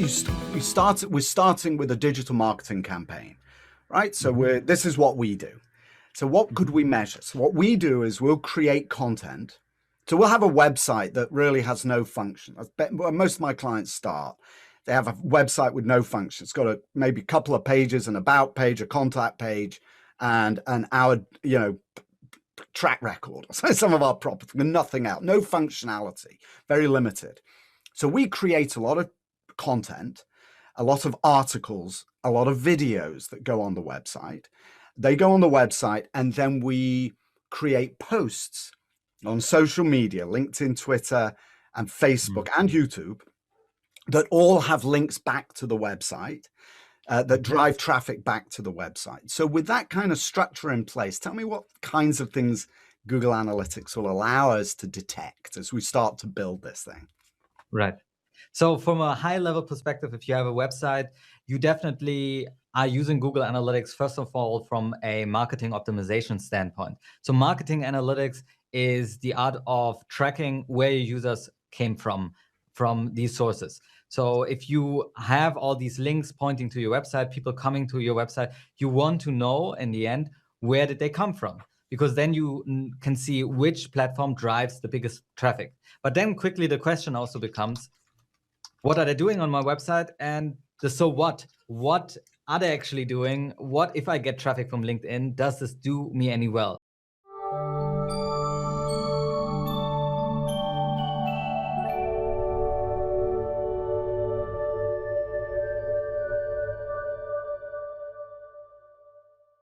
we're starting with a digital marketing campaign, right? So this is what we do. So what could we measure? So what we do is we'll create content. So we'll have a website that really has no function. Most of my clients start. They have a website with no function. It's got maybe a couple of pages, an about page, a contact page, and our track record. Some of our property, but nothing else, no functionality, very limited. So we create a lot of content, a lot of articles, a lot of videos that go on the website. They go on the website, and then we create posts on social media, LinkedIn, Twitter, and Facebook, and YouTube, that all have links back to the website, that drive traffic back to the website. So with that kind of structure in place, tell me what kinds of things Google Analytics will allow us to detect as we start to build this thing. Right. So from a high level perspective, if you have a website, you definitely are using Google Analytics, first of all, from a marketing optimization standpoint. So marketing analytics is the art of tracking where your users came from these sources. So if you have all these links pointing to your website, people coming to your website, you want to know in the end, where did they come from? Because then you can see which platform drives the biggest traffic. But then quickly the question also becomes, what are they doing on my website? And so what? What are they actually doing? What if I get traffic from LinkedIn? Does this do me any well?